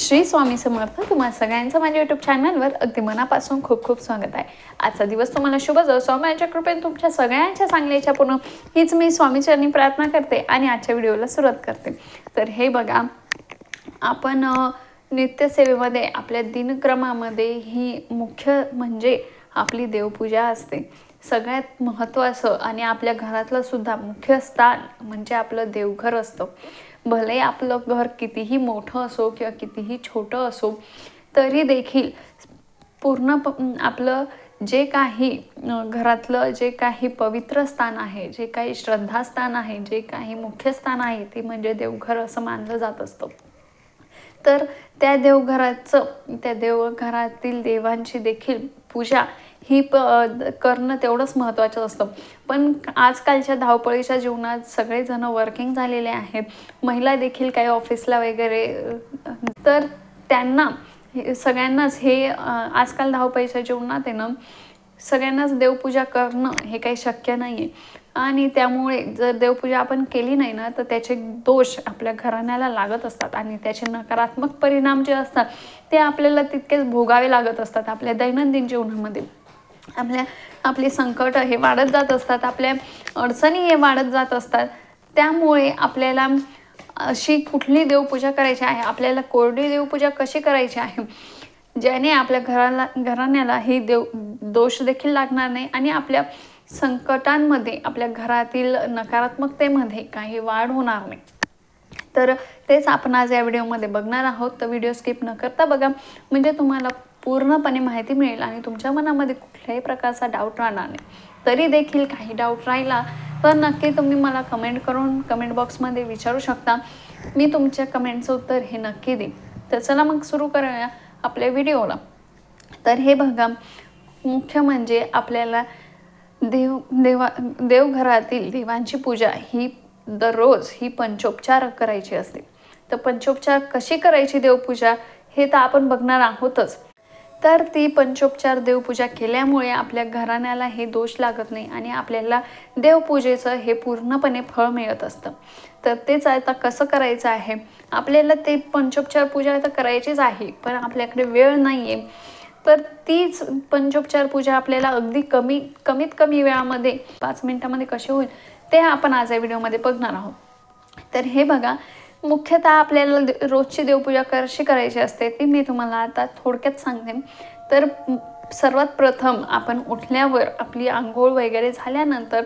श्री स्वामी समर्थ. तुम्हा सगळ्यांचं माझ्या यूट्यूब चॅनलवर अगदी मनापासून खूप खूप स्वागत आहे. आजचा दिवस तुम्हाला शुभ जाओ. स्वामींच्या कृपेने तुमच्या सगळ्यांच्या चांगल्याच्या पूर्ण हीच मी स्वामीचरणी प्रार्थना करते आणि आजच्या व्हिडिओला सुरुवात करते. तर हे बघा, आपण नित्यसेवेमध्ये आपल्या दिनक्रमामध्ये ही मुख्य म्हणजे आपली देवपूजा असते. सगळ्यात महत्त्वाचं आणि आपल्या घरातलं सुद्धा मुख्य स्थान म्हणजे आपलं देवघर असतं. भले आपलं घर कितीही मोठं असो किंवा कितीही छोटं असो तरी देखील पूर्ण आपलं जे काही घरातलं जे काही पवित्र स्थान आहे, जे काही श्रद्धास्थान आहे, जे काही मुख्य स्थान आहे ते म्हणजे देवघर असं मानलं जात असतं. तर त्या देवघरातील देवांची देखील पूजा ही करणं तेवढंच महत्त्वाचं असतं. पण आजकालच्या धावपळीच्या जीवनात सगळेजण वर्किंग झालेले आहेत, महिला देखील काही ऑफिसला वगैरे, तर त्यांना सगळ्यांनाच हे आजकाल धावपळीच्या जीवनात आहे ना, सगळ्यांनाच देवपूजा करणं हे काही शक्य नाही आहे. आणि त्यामुळे जर देवपूजा आपण केली नाही ना तर त्याचे दोष आपल्या घराण्याला लागत असतात आणि त्याचे नकारात्मक परिणाम जे असतात ते आपल्याला तितकेच भोगावे लागत असतात. आपल्या दैनंदिन जीवनामध्ये आपली संकट हे वाढत जात असतात, आपल्या अडचणी हे वाढत जात असतात. त्यामुळे आपल्याला अशी कुठली देवपूजा करायची आहे, आपल्याला कोरडी देवपूजा कशी करायची आहे ज्याने आपल्या घराण्याला हे दोष देखील लागणार नाही आणि आपल्या संकटांमध्ये, आपल्या घरातील नकारात्मकतेमध्ये काही वाढ होणार नाही. तर तेच आपण आज या व्हिडिओमध्ये बघणार आहोत. तर व्हिडिओ स्किप न करता बघा, म्हणजे तुम्हाला पूर्णपणे माहिती मिळेल आणि तुमच्या मनामध्ये कुठल्याही प्रकारचा डाऊट राहणार नाही. तरी देखील काही डाऊट राहिला तर नक्की तुम्ही मला कमेंट बॉक्समध्ये विचारू शकता. मी तुमच्या कमेंटचं उत्तर हे नक्की देईन. तर चला मग सुरू करूया आपल्या व्हिडिओला. तर हे बघा, मुख्य म्हणजे आपल्याला देवघरातील देवांची पूजा ही दररोज ही पंचोपचार करायची असते. तर पंचोपचार कशी करायची देवपूजा हे तर आपण बघणार आहोतच. तर ती पंचोपचार देवपूजा केल्यामुळे आपल्या घराण्याला हे दोष लागत नाही आणि आपल्याला देवपूजेचं हे पूर्णपणे फळ मिळत असतं. तर तेच आता कसं करायचं आहे, आपल्याला ते पंचोपचार पूजा तर करायचीच आहे पण आपल्याकडे वेळ नाही आहे. तर तीच पंचोपचार पूजा आपल्याला अगदी कमीत कमी वेळामध्ये 5 मिनिटामध्ये कशी होईल ते आपण आज या व्हिडिओमध्ये बघणार आहोत. तर हे बघा, मुख्यतः आपल्याला रोजची देवपूजा कशी करायची असते ती मी तुम्हाला आता थोडक्यात सांगते. तर सर्वात प्रथम आपण उठल्यावर आपली आंघोळ वगैरे झाल्यानंतर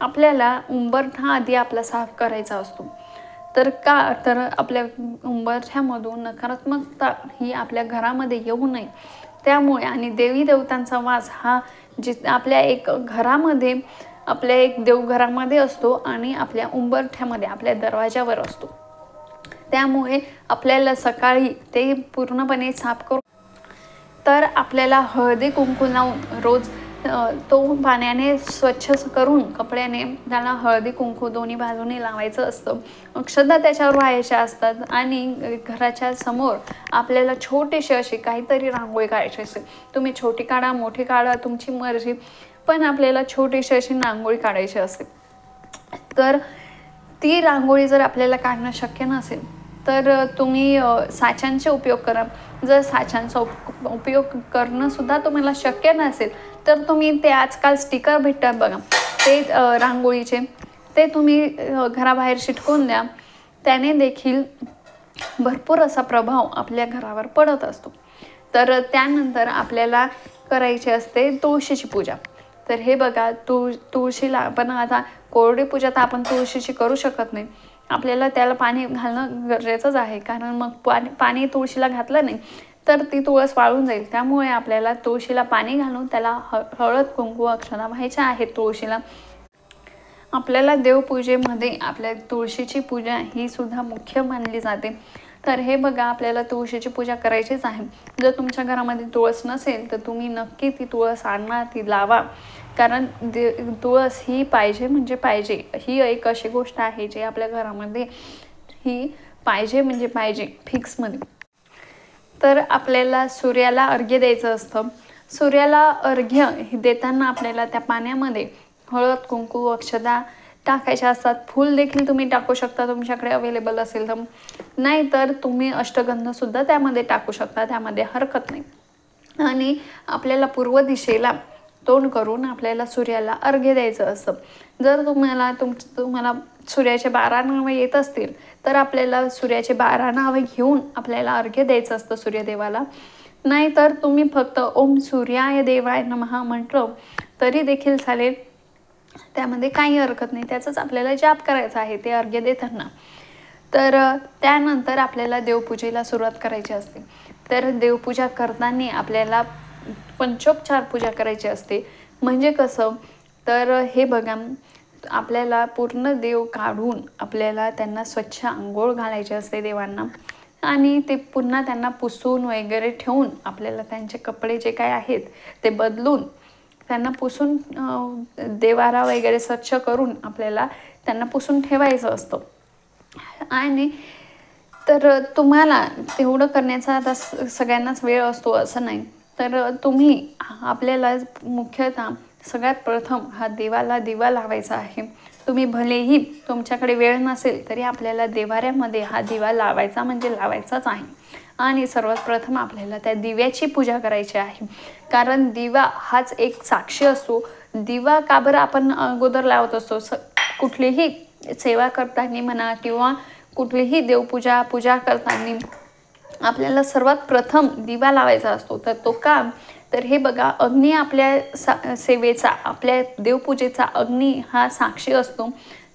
आपल्याला उंबरठा आधी आपला साफ करायचा असतो. तर आपल्या उंबरठ्यामधून नकारात्मकता ही आपल्या घरामध्ये येऊ नये त्यामुळे, आणि देवी देवतांचा वास हा आपल्या एक देवघरामध्ये असतो आणि आपल्या उंबरठ्यामध्ये आपल्या दरवाजावर असतो. त्यामुळे आपल्याला सकाळी ते पूर्णपणे साफ करून तर आपल्याला हळदी कुंकू लावून रोज तो पाण्याने स्वच्छ करून कपड्याने त्याला हळदी कुंकू दोन्ही बाजूने लावायचं असतं. अक्षता त्याच्यावर व्हायच्या असतात आणि घराच्या समोर आपल्याला छोटीशी अशी काहीतरी रांगोळी काढायची असते. तुम्ही छोटी काढा, मोठी काढा, तुमची मर्जी, पण आपल्याला छोटीशी अशी रांगोळी काढायची असते. तर ती रांगोळी जर आपल्याला काढणं शक्य नसेल तर तुम्ही साच्यांचे उपयोग करा. जर साच्यांचा उपयोग करणं सुद्धा तुम्हाला शक्य नसेल तर तुम्ही ते आजकाल स्टिकर भेटतात बघा, ते रांगोळीचे, ते तुम्ही घराबाहेर चिटकवून द्या. त्याने देखील भरपूर असा प्रभाव आपल्या घरावर पडत असतो. तर त्यानंतर आपल्याला करायची असते तुळशीची पूजा. तर हे बघा, तुळशीला आपण आता कोरडी पूजा तर आपण तुळशीची करू शकत नाही, आपल्याला त्याला पाणी घालणं गरजेचंच आहे. कारण मग पाणी तुळशीला घातलं नाही तर ती तुळस वाळून जाईल. त्यामुळे आपल्याला तुळशीला पाणी घालून त्याला हळद कुंकू अक्षता व्हायच्या आहेत तुळशीला. आपल्याला देवपूजेमध्ये आपल्या तुळशीची पूजा ही सुद्धा मुख्य मानली जाते. तर हे बघा, आपल्याला तुळशीची पूजा करायचीच आहे. जर तुमच्या घरामध्ये तुळस नसेल तर तुम्ही नक्की ती तुळस आणा, ती लावा. कारण तुळस ही पाहिजे म्हणजे पाहिजे, ही एक अशी गोष्ट आहे जी आपल्या घरामध्ये ही पाहिजे म्हणजे पाहिजे फिक्समध्ये. तर आपल्याला सूर्याला अर्घ्य द्यायचं असतं. सूर्याला अर्घ्य देताना आपल्याला त्या पाण्यामध्ये हळद कुंकू अक्षता टाकायच्या असतात. फूल देखील तुम्ही टाकू शकता तुमच्याकडे अवेलेबल असेल तर. नाहीतर तुम्ही अष्टगंधसुद्धा त्यामध्ये टाकू शकता, त्यामध्ये हरकत नाही. आणि आपल्याला पूर्व दिशेला तोंड करून आपल्याला सूर्याला अर्घ्य द्यायचं असतं. जर तुम्हाला सूर्याचे 12 नावं येत असतील तर आपल्याला सूर्याचे 12 नावं घेऊन आपल्याला अर्घ्य द्यायचं असतं सूर्यदेवाला. नाहीतर तुम्ही फक्त ओम सूर्याय देवाय नमः म्हटलं तरी देखील चालेल, त्यामध्ये काही हरकत नाही. त्याचाच आपल्याला जाप करायचा आहे ते अर्घ्य देताना. तर त्यानंतर आपल्याला देवपूजेला सुरुवात करायची असते. तर देवपूजा करताना आपल्याला पंचोपचार पूजा करायची असते. म्हणजे कसं, तर हे बघा, आपल्याला पूर्ण देव काढून आपल्याला त्यांना स्वच्छ अंघोळ घालायचे असते देवांना, आणि ते पुन्हा त्यांना पुसून वगैरे ठेवून आपल्याला त्यांचे कपडे जे काय आहेत ते बदलून त्यांना पुसून देवारा वगैरे स्वच्छ करून आपल्याला त्यांना पुसून ठेवायचं असतं. आणि तर तुम्हाला तेवढं करण्याचा आता सगळ्यांनाच वेळ असतो असं नाही. तर तुम्ही आपल्याला मुख्यतः सगळ्यात प्रथम हा देवाला दिवा लावायचा आहे. तुम्ही भलेही तुमच्याकडे वेळ नसेल तरी आपल्याला देवाऱ्यामध्ये हा दिवा लावायचा म्हणजे लावायचाच आहे. आणि सर्वात प्रथम आपल्याला त्या दिव्याची पूजा करायची आहे. कारण दिवा हाच एक साक्षी असतो. दिवा का बरं आपण अगोदर लावत असतो, कुठलीही सेवा करताना म्हणा किंवा कुठलीही पूजा करताना आपल्याला सर्वात प्रथम दिवा लावायचा असतो. तर तो का, तर हे बघा, अग्नी आपल्या सेवेचा, आपल्या देवपूजेचा अग्नी हा साक्षी असतो,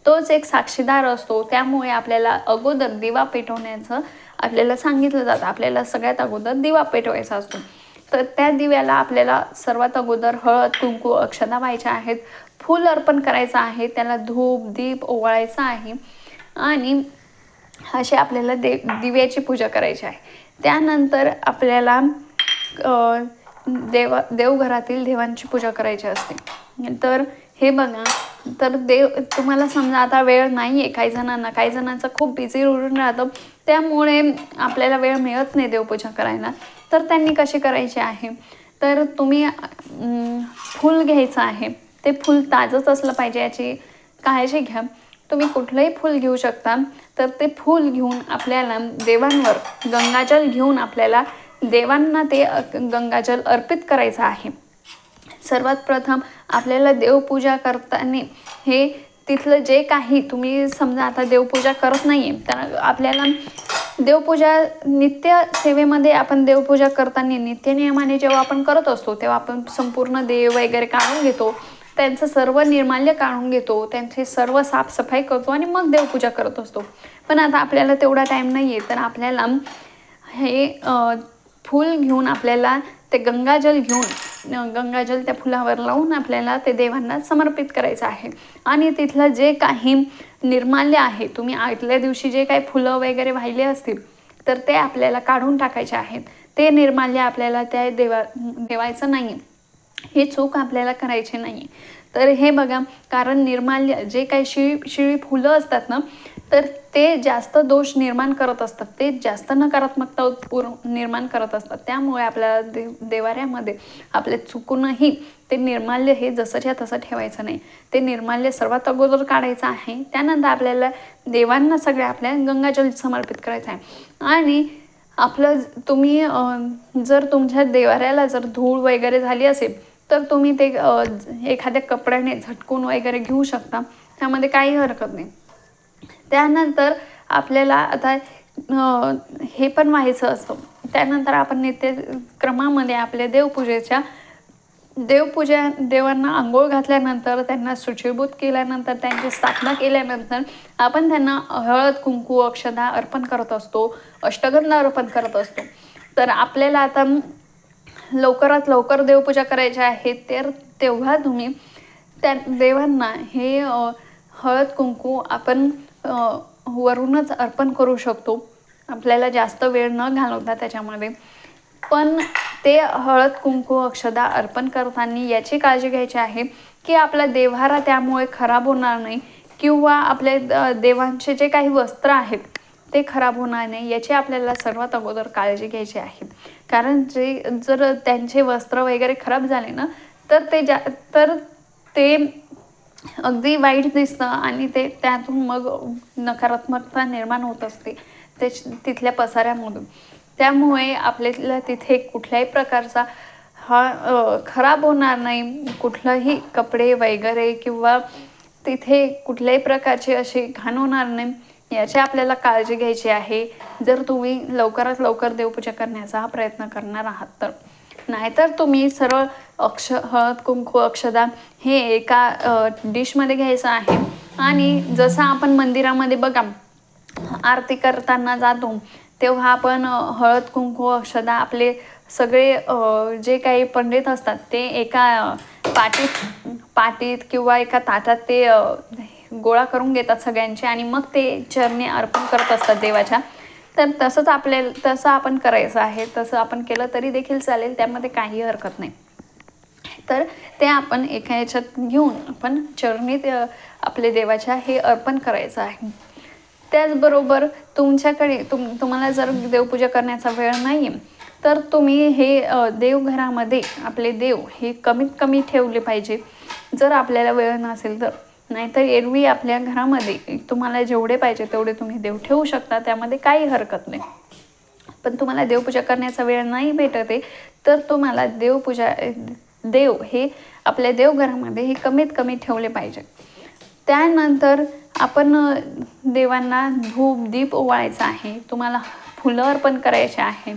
तोच एक साक्षीदार असतो. त्यामुळे आपल्याला अगोदर दिवा पेटवण्याचं आपल्याला सांगितलं जातं. आपल्याला सगळ्यात अगोदर दिवा पेटवायचा असतो. तर त्या दिव्याला आपल्याला सर्वात अगोदर हळद, कुंकू, अक्षता व्हायच्या आहेत, फूल अर्पण करायचं आहे, त्याला धूप दीप ओवाळायचा आहे, आणि अशी आपल्याला दिव्याची पूजा करायची आहे. त्यानंतर आपल्याला देवघरातील देवांची पूजा करायची असते. तर हे बघा, तर तुम्हाला समजा आता वेळ नाही आहे, काही जणांचं खूप बिझी रुटीन राहतं, त्यामुळे आपल्याला वेळ मिळत नाही देवपूजा करायला. तर त्यांनी कशी करायची आहे, तर तुम्ही फूल घ्यायचं आहे. ते फूल ताजंच असलं पाहिजे याची काळजी घ्या. तुम्ही कुठलंही फूल घेऊ शकता. तर ते फूल घेऊन आपल्याला देवांवर गंगाजल घेऊन आपल्याला देवांना ते गंगाजल अर्पित करायचं आहे. सर्वात प्रथम आपल्याला देवपूजा करताना हे तिथलं जे काही, तुम्ही समजा आता देवपूजा करत नाही आहे तर आपल्याला देवपूजा नित्य सेवेमध्ये आपण देवपूजा करताना नित्यनियमाने जेव्हा आपण करत असतो तेव्हा आपण संपूर्ण देव वगैरे काढून घेतो, त्यांचं सर्व निर्माल्य काढून घेतो, त्यांची सर्व साफसफाई करतो आणि मग देवपूजा करत असतो. पण आता आपल्याला तेवढा टाईम नाही आहे, तर आपल्याला हे फूल घेऊन आपल्याला ते गंगाजल त्या फुलावर लावून आपल्याला ते देवांना समर्पित करायचं आहे. आणि तिथलं जे काही निर्माल्य आहे, तुम्ही आदल्या दिवशी जे काही फुलं वगैरे वाहिले असतील तर ते आपल्याला काढून टाकायचे आहेत. ते निर्माल्य आपल्याला त्या ठेवायचं नाही, ही चूक आपल्याला करायची नाही. तर हे बघा, कारण निर्माल्य जे काही शिळी फुलं असतात ना, तर ते जास्त दोष निर्माण करत असतात, ते जास्त नकारात्मकता निर्माण करत असतात. त्यामुळे आपल्याला देवाऱ्यामध्ये आपले चुकूनही ते निर्माल्य हे जसंच्या तसं ठेवायचं नाही. ते निर्माल्य सर्वात अगोदर काढायचं आहे. त्यानंतर आपल्याला देवांना सगळ्या आपल्या गंगाजल समर्पित करायचं आहे. आणि तुम्ही जर तुमच्या देवाऱ्याला जर धूळ वगैरे झाली असेल तर तुम्ही ते एखाद्या कपड्याने झटकून वगैरे घेऊ शकता, त्यामध्ये काही हरकत नाही. त्यानंतर आपल्याला आता हे पण व्हायचं असतं. त्यानंतर आपण नित्यक्रमामध्ये आपल्या देवांना आंघोळ घातल्यानंतर, त्यांना शुचिभूत केल्यानंतर, त्यांची स्थापना केल्यानंतर आपण त्यांना हळद कुंकू अक्षता अर्पण करत असतो, अष्टगंध अर्पण करत असतो. तर आपल्याला आता लवकरात लवकर देवपूजा करायची आहे, तर तेव्हा तुम्ही त्या देवांना हे हळद कुंकू आपण वरूनच अर्पण करू शकतो. आपल्याला जास्त वेळ न घालवता त्याच्यामध्ये. पण ते हळद कुंकू अक्षता अर्पण करताना याची काळजी घ्यायची आहे की आपला देव्हारा त्यामुळे खराब होणार नाही, किंवा आपल्या देवांचे जे काही वस्त्र आहेत ते खराब होणार नाही याची आपल्याला सर्वात अगोदर काळजी घ्यायची आहे. कारण जर त्यांचे वस्त्र वगैरे खराब झाले ना, तर ते अगदी वाईट दिसतं आणि त्यातून मग नकारात्मकता निर्माण होत असते. तिथल्या पसाऱ्यामधून. त्यामुळे आपल्याला तिथे कुठल्याही प्रकारचा खराब होणार नाही, कुठलंही कपडे वगैरे किंवा तिथे कुठल्याही प्रकारची अशी घाण होणार नाही, याची आपल्याला काळजी घ्यायची आहे, जर तुम्ही लवकरात लवकर देवपूजा करण्याचा हा प्रयत्न करणार आहात तर. नाहीतर तुम्ही सरळ हळद कुंकू अक्षदा हे एका डिशमध्ये घ्यायचं आहे आणि जसं आपण मंदिरामध्ये बघा आरती करताना जातो तेव्हा आपण हळद कुंकू अक्षदा आपले सगळे जे काही पंडित असतात ते एका पाटीत किंवा एका ताटात ते गोळा करून घेतात सगळ्यांचे आणि मग ते चरणी अर्पण करत असतात देवाच्या. तर तसं आपण करायचं आहे. तसं आपण केलं तरी देखील चालेल, त्यामध्ये काही हरकत नाही. तर ते आपण एका ह्याच्यात घेऊन आपण चरणी आपले देवाच्या हे अर्पण करायचं आहे. त्याचबरोबर तुमच्याकडे तुम्हाला जर देवपूजा करण्याचा वेळ नाही आहे तर तुम्ही हे देवघरामध्ये आपले देव हे कमीत कमी ठेवले पाहिजे, जर आपल्याला वेळ नसेल तर. नाहीतर एरवी आपल्या घरामध्ये तुम्हाला जेवढे पाहिजे तेवढे तुम्ही देव ठेवू शकता, त्यामध्ये काही हरकत नाही. पण तुम्हाला देवपूजा करण्याचा वेळ नाही भेटत आहे तर तुम्हाला देव हे आपल्या देवघरामध्ये हे कमीत कमी ठेवले पाहिजे. त्यानंतर आपण देवांना धूप दीप ओवाळायचा आहे, तुम्हाला फुलं अर्पण करायचे आहे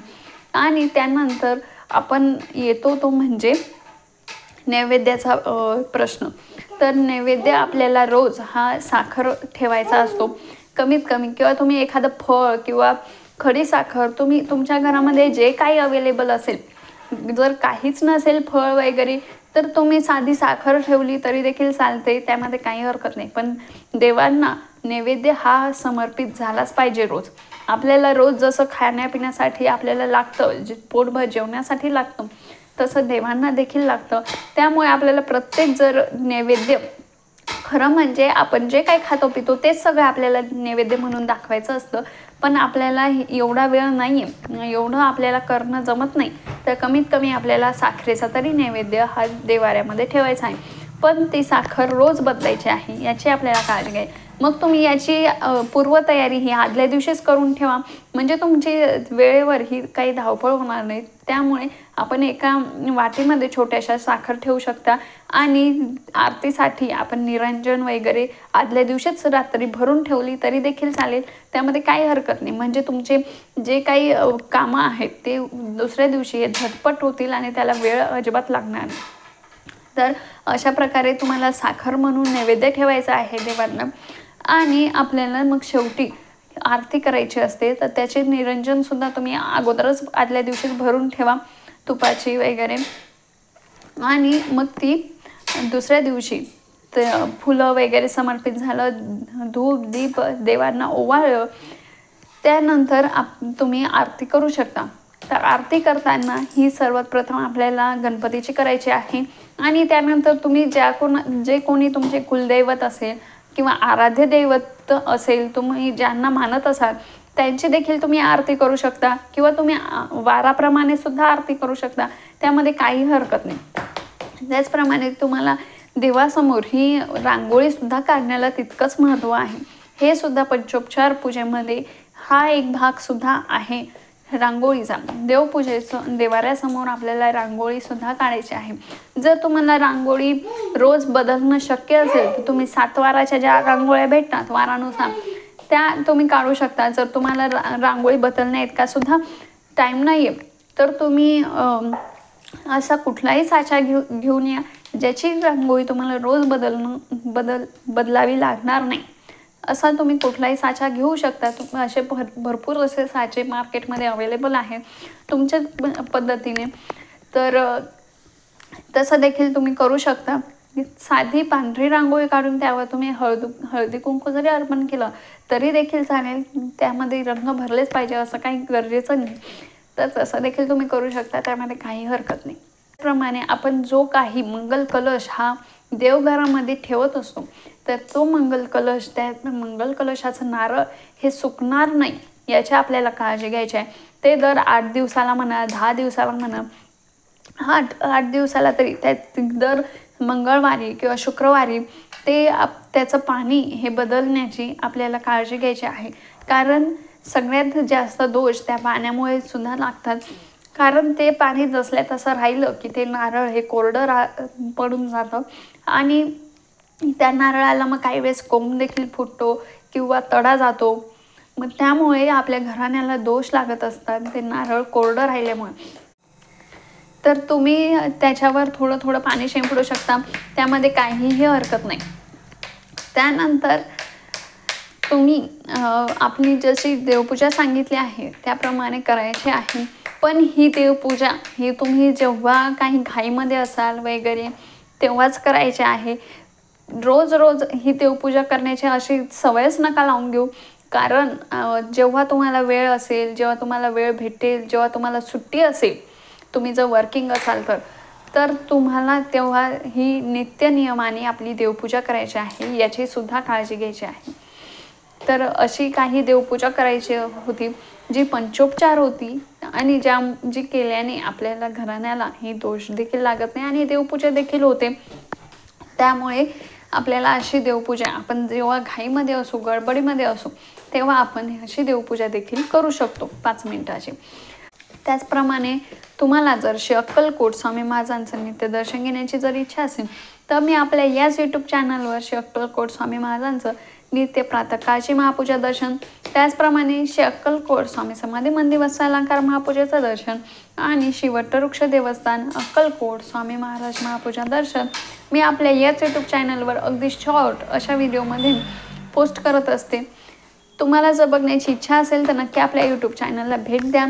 आणि त्यानंतर आपण येतो तो म्हणजे नैवेद्याचा प्रश्न. तर नैवेद्य आपल्याला रोज हा साखर ठेवायचा असतो कमीत कमी, किंवा तुम्ही एखादं फळ किंवा खडी साखर तुमच्या घरामध्ये जे काही अवेलेबल असेल, जर काहीच नसेल फळ वगैरे तर तुम्ही साधी साखर ठेवली तरी देखील चालते, त्यामध्ये काही हरकत नाही. पण देवांना नैवेद्य हा समर्पित झालाच पाहिजे रोज. आपल्याला रोज जसं खाण्यापिण्यासाठी आपल्याला लागतं, पोटभर जेवण्यासाठी लागतं, तसं देवांना देखील लागतं. त्यामुळे आपल्याला प्रत्येक जर नैवेद्य खरं म्हणजे आपण जे काही खातो पितो तेच सगळं आपल्याला नैवेद्य म्हणून दाखवायचं असतं. पण आपल्याला एवढा वेळ नाही आहे, एवढं आपल्याला करणं जमत नाही, तर कमीत कमी आपल्याला साखरेचा तरी नैवेद्य हा देवाऱ्यामध्ये ठेवायचा आहे. पण ती साखर रोज बदलायची आहे, याची आपल्याला काळजी घ्यायची. मग तुम्ही याची पूर्वतयारी ही आदल्या दिवशीच करून ठेवा, म्हणजे तुमची वेळेवर ही काही धावपळ होणार नाही. त्यामुळे आपण एका वाटीमध्ये छोट्याशा साखर ठेवू शकता आणि आरतीसाठी आपण निरंजन वगैरे आदल्या दिवशीच रात्री भरून ठेवली तरी देखील चालेल, त्यामध्ये काही हरकत नाही. म्हणजे तुमचे जे काही कामं आहेत ते दुसऱ्या दिवशी झटपट होतील आणि त्याला वेळ अजिबात लागणार नाही. तर अशा प्रकारे तुम्हाला साखर म्हणून नैवेद्य ठेवायचा आहे देवांना. आणि आपल्याला मग शेवटी आरती करायची असते, तर त्याचे निरंजनसुद्धा तुम्ही अगोदरच आदल्या दिवशीच भरून ठेवा तुपाची वगैरे. आणि मग ती दुसऱ्या दिवशी फुलं वगैरे समर्पित झालं, धूप दीप देवांना ओवाळलं, त्यानंतर तुम्ही आरती करू शकता. तर आरती करताना ही सर्वात प्रथम आपल्याला गणपतीची करायची आहे आणि त्यानंतर तुम्ही जे कोणी तुमचे कुलदैवत असेल किंवा आराध्य दैवत असेल, तुम्ही ज्यांना मानत असाल त्यांची देखील तुम्ही आरती करू शकता किंवा तुम्ही वाराप्रमाणे सुद्धा आरती करू शकता, त्यामध्ये काही हरकत नाही. त्याचप्रमाणे तुम्हाला देवासमोर ही रांगोळीसुद्धा काढण्याला तितकंच महत्त्व आहे. हे सुद्धा पंचोपचार पूजेमध्ये हा एक भागसुद्धा आहे रांगोळीचा. देवपूजेचं देवाऱ्यासमोर आपल्याला रांगोळीसुद्धा काढायची आहे. जर तुम्हाला रांगोळी रोज बदलणं शक्य असेल तर तुम्ही 7 वाराच्या ज्या रांगोळ्या भेटतात वारानुसार त्या तुम्ही काढू शकता. जर तुम्हाला रांगोळी बदलण्या इतका सुद्धा टाईम नाही आहे तर तुम्ही असा कुठलाही साचा घेऊन या ज्याची रांगोळी तुम्हाला रोज बदलावी लागणार नाही, असा तुम्ही कुठलाही साचा घेऊ शकता. असे भरपूर असे साचे मार्केटमध्ये अवेलेबल आहेत तुमच्या पद्धतीने, तर तसं देखील तुम्ही करू शकता. साधी पांढरी रांगोळी काढून त्यावर तुम्ही हळदी कुंकू जरी अर्पण केलं तरी देखील चालेल, त्यामध्ये रंग भरलेच पाहिजे असं काही गरजेचं नाही. तर तसं देखील तुम्ही करू शकता, त्यामध्ये काही हरकत नाही. त्याप्रमाणे आपण जो काही मंगल कलश हा देवघरामध्ये ठेवत असतो तर तो मंगल कलश, त्या मंगल कलशाचं नारळ हे सुकणार नाही याची आपल्याला काळजी घ्यायची आहे. ते दर 8 दिवसाला म्हणा, 10 दिवसाला म्हणा, 8 दिवसाला तरी दर मंगळवारी किंवा शुक्रवारी त्याचं पाणी हे बदलण्याची आपल्याला काळजी घ्यायची आहे. कारण सगळ्यात जास्त दोष त्या पाण्यामुळे सुद्धा लागतात, कारण ते पाणी जसल्या तसं राहिलं की ते नारळ हे कोरडं पडून जातं आणि त्या नारळाला मग काही वेळेस कोंब देखील फुटतो किंवा तडा जातो. मग त्यामुळे आपल्या घराण्याला दोष लागत असतात ते नारळ कोरडं राहिल्यामुळे. तर तुम्ही त्याच्यावर थोडं थोडं पाणी शिंपडू शकता, त्यामध्ये काहीही हरकत नाही. त्यानंतर तुम्ही आपली जशी देवपूजा सांगितली आहे त्याप्रमाणे करायची आहे. पण ही देवपूजा ही तुम्ही जेव्हा काही घाईमध्ये असाल वगैरे तेव्हाच करायची आहे. रोज रोज ही देवपूजा करण्याची अशी सवयच नका लावून घेऊ, कारण जेव्हा तुम्हाला वेळ असेल, जेव्हा तुम्हाला वेळ भेटेल, जेव्हा तुम्हाला सुट्टी असेल, तुम्ही जर वर्किंग असाल तर तुम्हाला तेव्हा ही नित्यनियमाने आपली देवपूजा करायची आहे, याची सुद्धा काळजी घ्यायची आहे. तर अशी काही देवपूजा करायची होती जी पंचोपचार होती आणि जी केल्याने आपल्याला घराण्याला ही दोष देखील लागत नाही आणि देवपूजा देखील होते. त्यामुळे आपल्याला अशी देवपूजा आपण जेव्हा घाईमध्ये असू, गडबडीमध्ये असू, तेव्हा आपण अशी देवपूजा देखील करू शकतो 5 मिनिटाची. त्याचप्रमाणे तुम्हाला जर श्री अक्कलकोट स्वामी महाराजांचं नित्यदर्शन घेण्याची जर इच्छा असेल तर मी आपल्या याच यूट्यूब चॅनलवर श्री अक्कलकोट स्वामी महाराजांचं नित्य प्रातःकाळची महापूजा दर्शन, त्याचप्रमाणे श्री अक्कलकोट स्वामी समाधी मंदिर वस्त्रालंकार महापूजेचं दर्शन आणि श्री वटवृक्ष देवस्थान अक्कलकोट स्वामी महाराज महापूजा दर्शन मी आपल्या याच यूट्यूब चॅनलवर अगदी शॉर्ट अशा व्हिडिओमध्ये पोस्ट करत असते. तुम्हाला जर बघण्याची इच्छा असेल तर नक्की आपल्या यूट्यूब चॅनलला भेट द्या.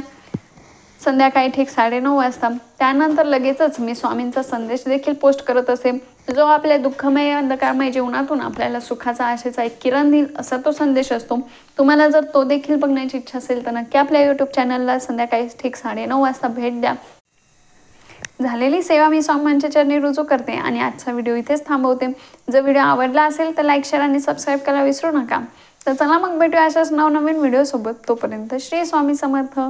संध्याकाळी ठीक 9:30 वाजता. त्यानंतर लगेचच मी स्वामींचा संदेश देखील पोस्ट करत असे, जो आपल्या दुःखमय अंधकारमय जीवनातून आपल्याला सुखाचा आशेचा एक किरण देईल असा तो संदेश असतो. तुम्हाला जर तो देखील बघण्याची इच्छा असेल तर नक्की आपल्या यूट्यूब चॅनलला संध्याकाळी ठीक 9:30 वाजता भेट द्या. झालेली सेवा मी स्वामींच्या चरणी रुजू करते आणि आजचा व्हिडिओ इथेच थांबवते. जर व्हिडिओ आवडला असेल तर लाईक, शेअर आणि सबस्क्राईब करायला विसरू नका. तर चला मग भेटूया अशाच नवनवीन व्हिडिओसोबत. तोपर्यंत श्री स्वामी समर्थ.